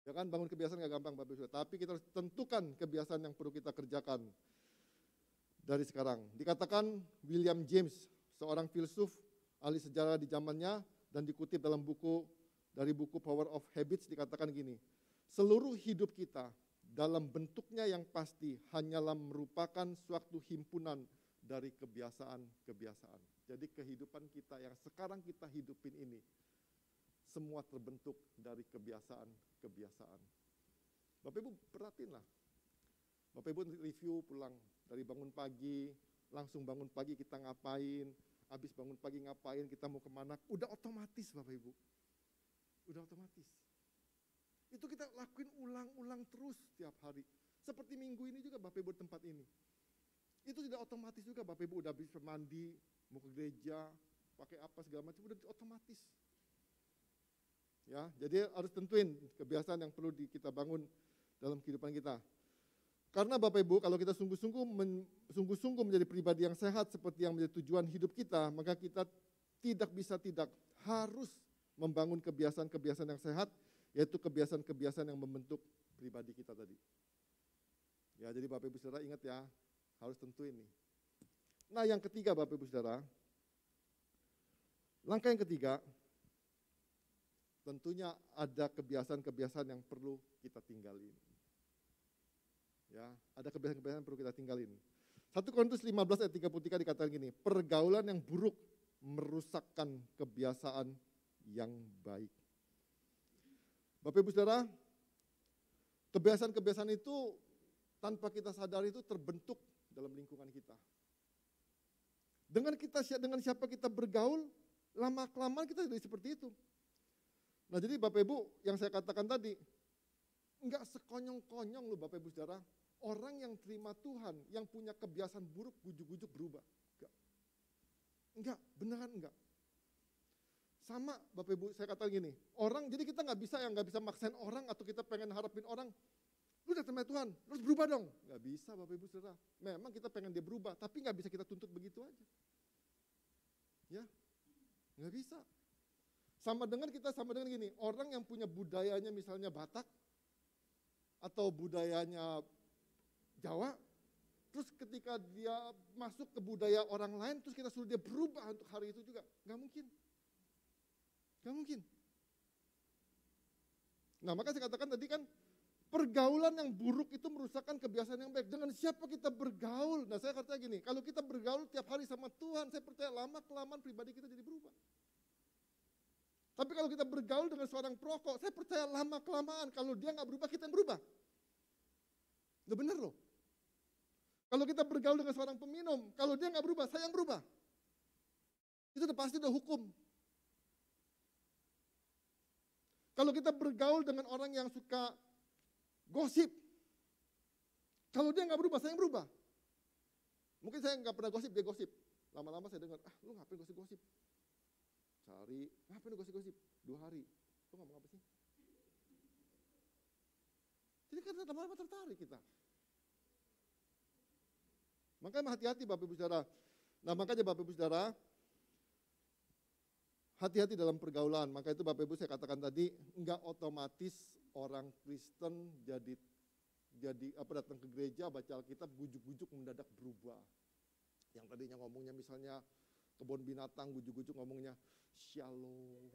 Ya kan, bangun kebiasaan nggak gampang Bapak Ibu. Tapi kita harus tentukan kebiasaan yang perlu kita kerjakan dari sekarang. Dikatakan William James, seorang filsuf, ahli sejarah di zamannya, dan dikutip dalam buku Power of Habits, dikatakan gini, seluruh hidup kita dalam bentuknya yang pasti hanyalah merupakan suatu himpunan dari kebiasaan-kebiasaan. Jadi kehidupan kita yang sekarang kita hidupin ini, semua terbentuk dari kebiasaan-kebiasaan. Bapak Ibu perhatiin lah. Bapak Ibu review pulang dari bangun pagi, langsung bangun pagi kita ngapain, habis bangun pagi ngapain, kita mau kemana, udah otomatis Bapak Ibu. Udah otomatis. Itu kita lakuin ulang-ulang terus tiap hari. Seperti minggu ini juga Bapak Ibu tempat ini. Itu sudah otomatis juga Bapak Ibu udah bisa mandi, mau ke gereja, pakai apa segala macam, udah otomatis. Ya, jadi harus tentuin kebiasaan yang perlu kita bangun dalam kehidupan kita. Karena Bapak Ibu, kalau kita sungguh-sungguh menjadi pribadi yang sehat seperti yang menjadi tujuan hidup kita, maka kita tidak harus membangun kebiasaan-kebiasaan yang sehat, yaitu kebiasaan-kebiasaan yang membentuk pribadi kita tadi. Ya, jadi Bapak Ibu Saudara ingat ya, harus tentuin nih. Nah, yang ketiga Bapak Ibu Saudara, langkah yang ketiga, tentunya ada kebiasaan-kebiasaan yang perlu kita tinggalin. Ya, ada kebiasaan-kebiasaan yang perlu kita tinggalin. 1 Korintus 15 ayat 33 dikatakan gini, pergaulan yang buruk merusakkan kebiasaan yang baik. Bapak Ibu Saudara, kebiasaan-kebiasaan itu tanpa kita sadari itu terbentuk dalam lingkungan kita. Dengan siapa kita bergaul, lama-kelamaan kita jadi seperti itu. Nah jadi Bapak Ibu yang saya katakan tadi, enggak sekonyong-konyong loh Bapak Ibu Saudara, orang yang terima Tuhan, yang punya kebiasaan buruk, gujuk-gujuk berubah. Enggak, beneran enggak. Sama Bapak Ibu saya katakan gini, orang jadi kita nggak bisa maksain orang atau kita pengen harapin orang, lu udah terima Tuhan, terus berubah dong. Nggak bisa Bapak Ibu Saudara, memang kita pengen dia berubah, tapi nggak bisa kita tuntut begitu aja. Ya, nggak bisa. Sama dengan gini, orang yang punya budayanya misalnya Batak, atau budayanya Jawa, terus ketika dia masuk ke budaya orang lain, terus kita suruh dia berubah untuk hari itu juga, nggak mungkin. Nggak mungkin. Nah maka saya katakan tadi kan, pergaulan yang buruk itu merusakkan kebiasaan yang baik. Dengan siapa kita bergaul? Nah saya katakan gini, kalau kita bergaul tiap hari sama Tuhan, saya percaya lama-kelamaan pribadi kita jadi berubah. Tapi kalau kita bergaul dengan seorang perokok, saya percaya lama-kelamaan kalau dia nggak berubah, kita yang berubah. Udah bener loh. Kalau kita bergaul dengan seorang peminum, kalau dia nggak berubah, saya yang berubah. Itu udah pasti udah hukum. Kalau kita bergaul dengan orang yang suka gosip, kalau dia nggak berubah, saya yang berubah. Mungkin saya nggak pernah gosip, dia gosip. Lama-lama saya dengar, lu ngapain gosip-gosip? Sehari, ngapain lu gosip-gosip? 2 hari, lu ngomong apa sih? Jadi kan lama-lama tertarik kita. Makanya hati-hati Bapak Ibu Saudara. Nah makanya Bapak Ibu Saudara, hati-hati dalam pergaulan. Maka itu Bapak Ibu saya katakan tadi, enggak otomatis orang Kristen jadi datang ke gereja, baca Alkitab, gujuk-gujuk mendadak berubah. Yang tadinya ngomongnya misalnya kebun binatang, gujuk-gujuk ngomongnya shalom,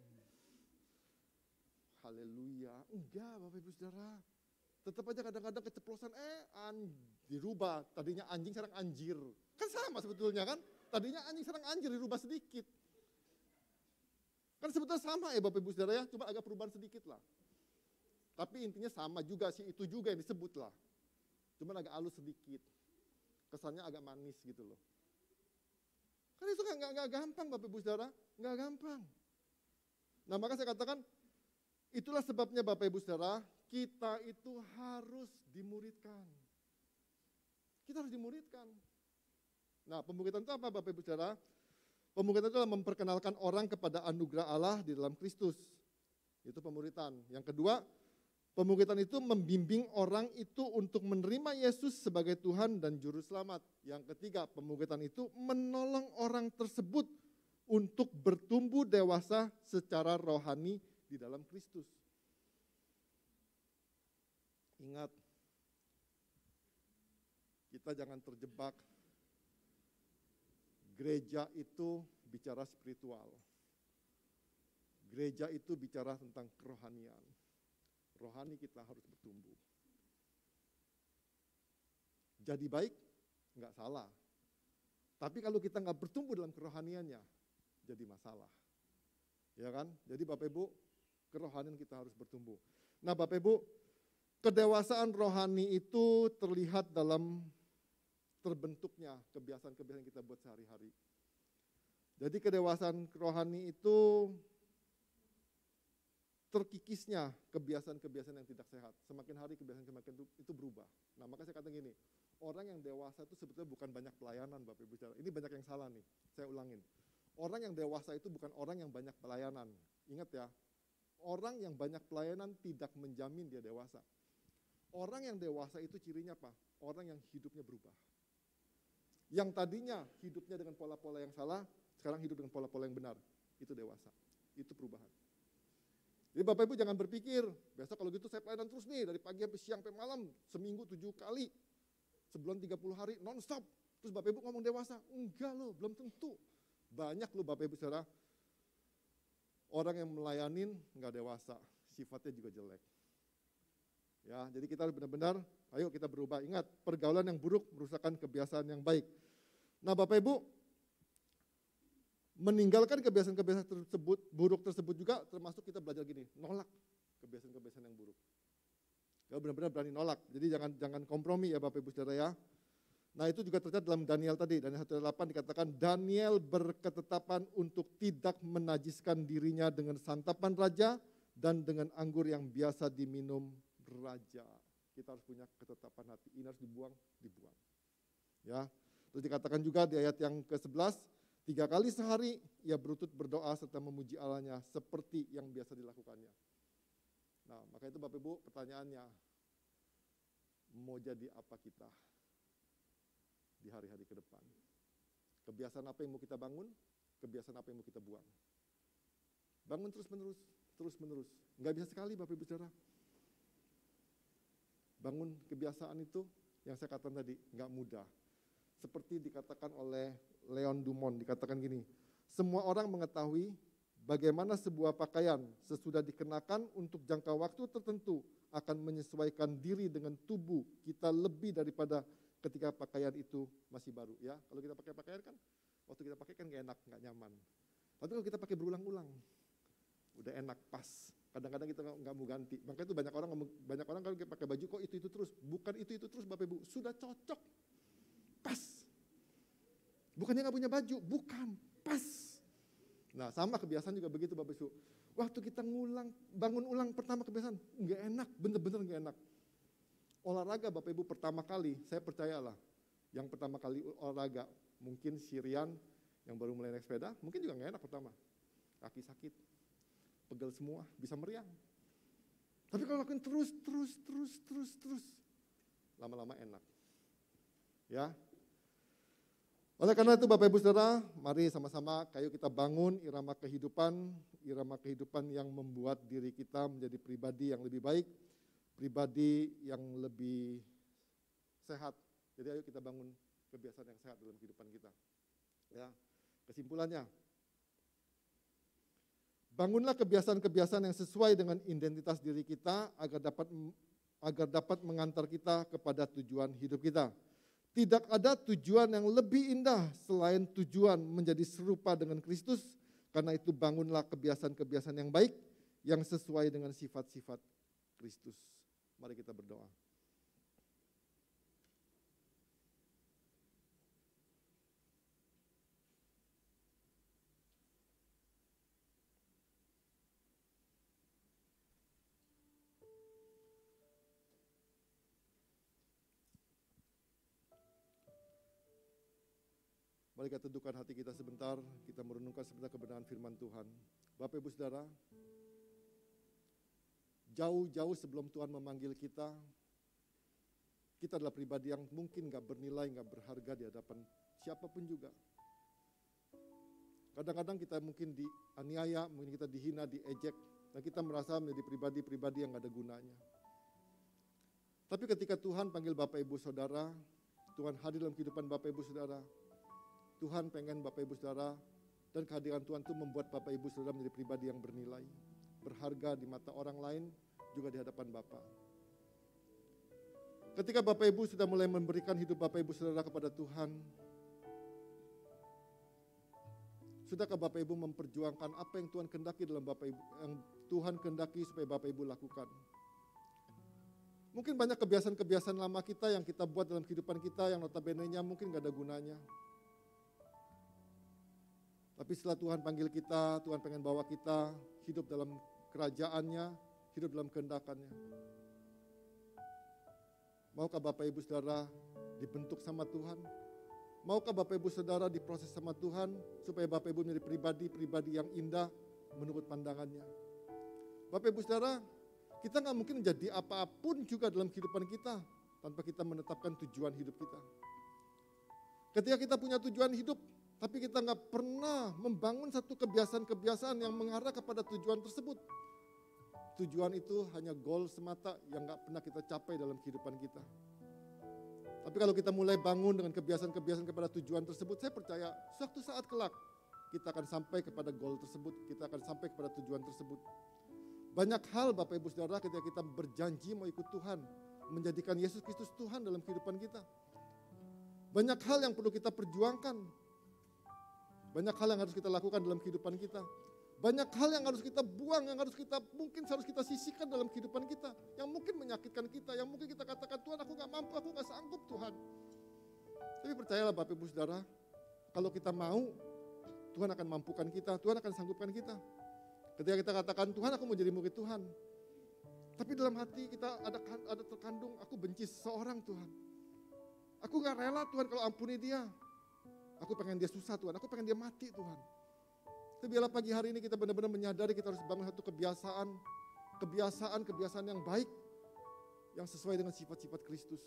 haleluya. Enggak Bapak Ibu Saudara. Tetap aja kadang-kadang keceplosan, dirubah. Tadinya anjing sekarang anjir. Kan sama sebetulnya kan. Tadinya anjing sekarang anjir, dirubah sedikit. Kan sebetulnya sama ya Bapak Ibu Saudara ya, cuma agak perubahan sedikit lah. Tapi intinya sama juga sih, itu juga yang disebut lah. Cuma agak halus sedikit. Kesannya agak manis gitu loh. Kan itu nggak gampang Bapak Ibu Saudara, nggak gampang. Nah maka saya katakan, itulah sebabnya Bapak Ibu Saudara, kita itu harus dimuridkan. Kita harus dimuridkan. Nah pemuridan itu apa Bapak Ibu Saudara? Pemuridan itu adalah memperkenalkan orang kepada anugerah Allah di dalam Kristus. Itu pemuridan. Yang kedua, pemuridan itu membimbing orang itu untuk menerima Yesus sebagai Tuhan dan Juru Selamat. Yang ketiga, pemuridan itu menolong orang tersebut untuk bertumbuh dewasa secara rohani di dalam Kristus. Ingat, kita jangan terjebak. Gereja itu bicara spiritual. Gereja itu bicara tentang kerohanian. Rohani kita harus bertumbuh. Jadi baik, nggak salah. Tapi kalau kita nggak bertumbuh dalam kerohaniannya, jadi masalah. Ya kan? Jadi Bapak Ibu, kerohanian kita harus bertumbuh. Nah Bapak Ibu, kedewasaan rohani itu terlihat dalam terbentuknya kebiasaan-kebiasaan kita buat sehari-hari. Jadi kedewasaan rohani itu terkikisnya kebiasaan-kebiasaan yang tidak sehat. Semakin hari kebiasaan-kebiasaan itu berubah. Nah maka saya kata gini, orang yang dewasa itu sebetulnya bukan banyak pelayanan Bapak Ibu Saudara. Ini banyak yang salah nih, saya ulangin. Orang yang dewasa itu bukan orang yang banyak pelayanan. Ingat ya, orang yang banyak pelayanan tidak menjamin dia dewasa. Orang yang dewasa itu cirinya apa? Orang yang hidupnya berubah. Yang tadinya hidupnya dengan pola-pola yang salah, sekarang hidup dengan pola-pola yang benar. Itu dewasa, itu perubahan. Jadi Bapak Ibu jangan berpikir, besok kalau gitu saya pelayanan terus nih, dari pagi sampai siang sampai malam, seminggu 7 kali, sebulan 30 hari, non-stop. Terus Bapak Ibu ngomong dewasa, enggak loh, belum tentu. Banyak loh Bapak Ibu Saudara, Orang yang melayanin nggak dewasa, sifatnya juga jelek. Ya, jadi kita benar-benar, ayo kita berubah. Ingat, pergaulan yang buruk merusakkan kebiasaan yang baik. Nah, Bapak Ibu, meninggalkan kebiasaan-kebiasaan buruk tersebut juga termasuk kita belajar gini, nolak kebiasaan-kebiasaan yang buruk. Kita benar-benar berani nolak. Jadi jangan kompromi ya Bapak Ibu Saudara ya. Nah, itu juga tercatat dalam Daniel tadi, Daniel 1:8 dikatakan Daniel berketetapan untuk tidak menajiskan dirinya dengan santapan raja dan dengan anggur yang biasa diminum raja. Kita harus punya ketetapan hati, ini harus dibuang. Ya. Terus dikatakan juga di ayat yang ke-11, 3 kali sehari ia berlutut berdoa serta memuji Allahnya seperti yang biasa dilakukannya. Nah, maka itu Bapak Ibu pertanyaannya, mau jadi apa kita di hari-hari ke depan? Kebiasaan apa yang mau kita bangun? Kebiasaan apa yang mau kita buang? Bangun terus-menerus. Enggak bisa sekali Bapak Ibu Saudara. Bangun kebiasaan itu yang saya katakan tadi, enggak mudah. Seperti dikatakan oleh Leon Dumont, dikatakan gini, semua orang mengetahui bagaimana sebuah pakaian sesudah dikenakan untuk jangka waktu tertentu akan menyesuaikan diri dengan tubuh kita lebih daripada ketika pakaian itu masih baru. Ya, kalau kita pakai pakaian kan, waktu kita pakai kan gak enak, gak nyaman. Tapi kalau kita pakai berulang-ulang, udah enak, pas. Kadang-kadang kita nggak mau ganti. Makanya itu banyak orang kalau pakai baju kok itu terus, bukan itu terus Bapak Ibu, sudah cocok, pas. Bukannya nggak punya baju, bukan, pas. Nah, sama kebiasaan juga begitu Bapak Ibu. Waktu kita bangun ulang pertama kebiasaan, nggak enak, bener-bener nggak enak. Olahraga Bapak Ibu pertama kali, saya percayalah, yang pertama kali olahraga, mungkin Syrian yang baru mulai naik sepeda, mungkin juga nggak enak pertama. Kaki sakit, pegel semua, bisa meriang. Tapi kalau lakukan terus, lama-lama enak. Ya. Oleh karena itu Bapak Ibu Saudara, mari sama-sama kayu kita bangun irama kehidupan yang membuat diri kita menjadi pribadi yang lebih baik, pribadi yang lebih sehat. Jadi ayo kita bangun kebiasaan yang sehat dalam kehidupan kita. Ya. Kesimpulannya, bangunlah kebiasaan-kebiasaan yang sesuai dengan identitas diri kita agar dapat mengantar kita kepada tujuan hidup kita. Tidak ada tujuan yang lebih indah selain tujuan menjadi serupa dengan Kristus. Karena itu bangunlah kebiasaan-kebiasaan yang baik yang sesuai dengan sifat-sifat Kristus. Mari kita berdoa. Mari kita teduhkan hati kita sebentar, kita merenungkan sebentar kebenaran firman Tuhan. Bapak Ibu Saudara, jauh-jauh sebelum Tuhan memanggil kita adalah pribadi yang mungkin gak bernilai, gak berharga di hadapan siapapun juga. Kadang-kadang kita mungkin dianiaya, mungkin kita dihina, diejek, dan kita merasa menjadi pribadi-pribadi yang gak ada gunanya. Tapi ketika Tuhan panggil Bapak Ibu Saudara, Tuhan hadir dalam kehidupan Bapak Ibu Saudara, Tuhan pengen Bapak Ibu Saudara dan kehadiran Tuhan itu membuat Bapak Ibu Saudara menjadi pribadi yang bernilai, berharga di mata orang lain, juga di hadapan Bapak. Ketika Bapak Ibu sudah mulai memberikan hidup Bapak Ibu Saudara kepada Tuhan, sudahkah Bapak Ibu memperjuangkan apa yang Tuhan kehendaki dalam Bapak Ibu, yang Tuhan kehendaki supaya Bapak Ibu lakukan? Mungkin banyak kebiasaan-kebiasaan lama kita yang kita buat dalam kehidupan kita yang notabene-nya mungkin gak ada gunanya. Tapi setelah Tuhan panggil kita, Tuhan pengen bawa kita hidup dalam kerajaannya, hidup dalam kehendakannya. Maukah Bapak Ibu Saudara dibentuk sama Tuhan? Maukah Bapak Ibu Saudara diproses sama Tuhan supaya Bapak Ibu menjadi pribadi-pribadi yang indah menurut pandangannya? Bapak Ibu Saudara, kita gak mungkin menjadi apapun juga dalam kehidupan kita tanpa kita menetapkan tujuan hidup kita. Ketika kita punya tujuan hidup, tapi kita nggak pernah membangun satu kebiasaan-kebiasaan yang mengarah kepada tujuan tersebut. Tujuan itu hanya goal semata yang nggak pernah kita capai dalam kehidupan kita. Tapi kalau kita mulai bangun dengan kebiasaan-kebiasaan kepada tujuan tersebut, saya percaya suatu saat kelak kita akan sampai kepada goal tersebut, kita akan sampai kepada tujuan tersebut. Banyak hal Bapak Ibu Saudara ketika kita berjanji mau ikut Tuhan, menjadikan Yesus Kristus Tuhan dalam kehidupan kita. Banyak hal yang perlu kita perjuangkan. Banyak hal yang harus kita lakukan dalam kehidupan kita. Banyak hal yang harus kita buang, yang harus kita sisihkan dalam kehidupan kita. Yang mungkin menyakitkan kita, yang mungkin kita katakan, Tuhan aku gak mampu, aku gak sanggup Tuhan. Tapi percayalah Bapak Ibu Saudara, kalau kita mau, Tuhan akan mampukan kita, Tuhan akan sanggupkan kita. Ketika kita katakan, Tuhan aku mau jadi murid Tuhan. Tapi dalam hati kita ada terkandung, aku benci seseorang Tuhan. Aku gak rela Tuhan kalau ampuni dia. Aku pengen dia susah Tuhan, aku pengen dia mati Tuhan. Tapi biarlah pagi hari ini kita benar-benar menyadari kita harus bangun satu kebiasaan yang baik. Yang sesuai dengan sifat-sifat Kristus.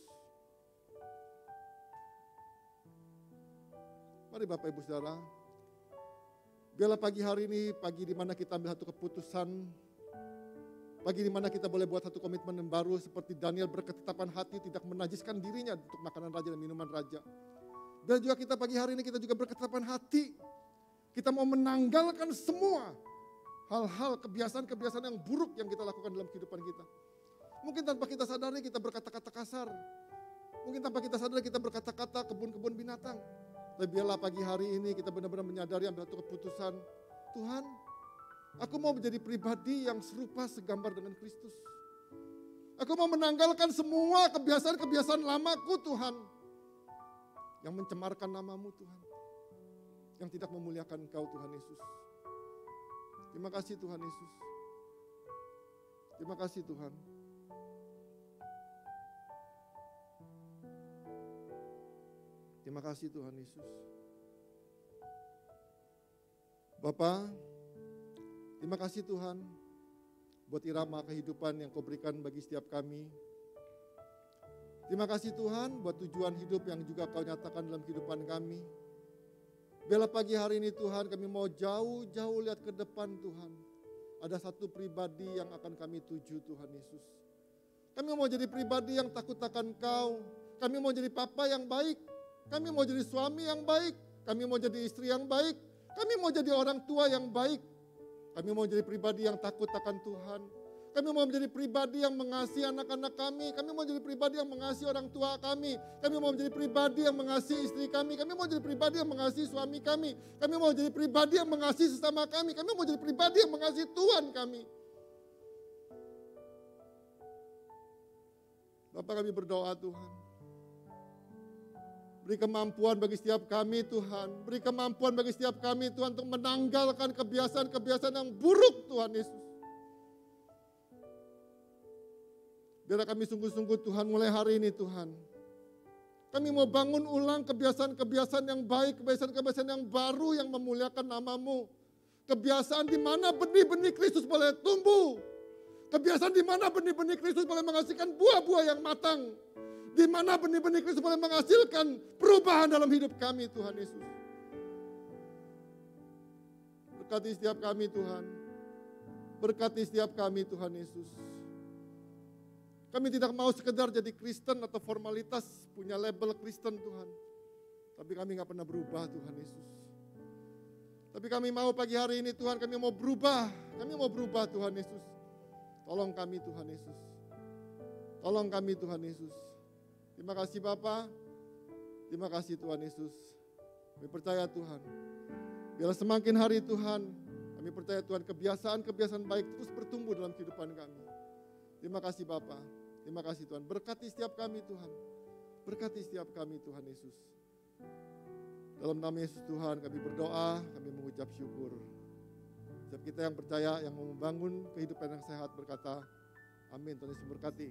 Mari Bapak Ibu Saudara, biarlah pagi hari ini, pagi di mana kita ambil satu keputusan, pagi di mana kita boleh buat satu komitmen yang baru seperti Daniel berketetapan hati tidak menajiskan dirinya untuk makanan raja dan minuman raja. Dan juga kita pagi hari ini kita juga berketetapan hati, kita mau menanggalkan semua hal-hal kebiasaan-kebiasaan yang buruk yang kita lakukan dalam kehidupan kita. Mungkin tanpa kita sadari kita berkata-kata kasar, mungkin tanpa kita sadari kita berkata-kata kebun-kebun binatang. Tapi biarlah pagi hari ini kita benar-benar menyadari ambil satu keputusan, Tuhan, aku mau menjadi pribadi yang serupa segambar dengan Kristus. Aku mau menanggalkan semua kebiasaan-kebiasaan lamaku Tuhan, yang mencemarkan namamu Tuhan, yang tidak memuliakan Engkau Tuhan Yesus. Terima kasih Tuhan Yesus. Terima kasih Tuhan. Terima kasih Tuhan Yesus. Bapa, terima kasih Tuhan buat irama kehidupan yang Kau berikan bagi setiap kami. Terima kasih Tuhan buat tujuan hidup yang juga Kau nyatakan dalam kehidupan kami. Biarlah pagi hari ini Tuhan kami mau jauh-jauh lihat ke depan Tuhan. Ada satu pribadi yang akan kami tuju Tuhan Yesus. Kami mau jadi pribadi yang takut akan Kau. Kami mau jadi papa yang baik. Kami mau jadi suami yang baik. Kami mau jadi istri yang baik. Kami mau jadi orang tua yang baik. Kami mau jadi pribadi yang takut akan Tuhan. Kami mau menjadi pribadi yang mengasihi anak-anak kami. Kami mau jadi pribadi yang mengasihi orang tua kami. Kami mau menjadi pribadi yang mengasihi istri kami. Kami mau jadi pribadi yang mengasihi suami kami. Kami mau jadi pribadi yang mengasihi sesama kami. Kami mau jadi pribadi yang mengasihi Tuhan kami. Bapak kami berdoa Tuhan. Beri kemampuan bagi setiap kami Tuhan. Beri kemampuan bagi setiap kami Tuhan untuk menanggalkan kebiasaan-kebiasaan yang buruk Tuhan Yesus. Biarlah kami sungguh-sungguh Tuhan mulai hari ini Tuhan. Kami mau bangun ulang kebiasaan-kebiasaan yang baik, kebiasaan-kebiasaan yang baru yang memuliakan nama-Mu. Kebiasaan di mana benih-benih Kristus boleh tumbuh. Kebiasaan di mana benih-benih Kristus boleh menghasilkan buah-buah yang matang. Di mana benih-benih Kristus boleh menghasilkan perubahan dalam hidup kami Tuhan Yesus. Berkati setiap kami Tuhan. Berkati setiap kami Tuhan Yesus. Kami tidak mau sekedar jadi Kristen atau formalitas punya label Kristen Tuhan. Tapi kami gak pernah berubah Tuhan Yesus. Tapi kami mau pagi hari ini Tuhan kami mau berubah. Kami mau berubah Tuhan Yesus. Tolong kami Tuhan Yesus. Tolong kami Tuhan Yesus. Terima kasih Bapa. Terima kasih Tuhan Yesus. Kami percaya Tuhan. Biarlah semakin hari Tuhan. Kami percaya Tuhan kebiasaan-kebiasaan baik terus bertumbuh dalam kehidupan kami. Terima kasih Bapa. Terima kasih Tuhan. Berkati setiap kami Tuhan. Berkati setiap kami Tuhan Yesus. Dalam nama Yesus Tuhan kami berdoa, kami mengucap syukur. Setiap kita yang percaya, yang mau membangun kehidupan yang sehat berkata, amin. Tuhan Yesus berkati.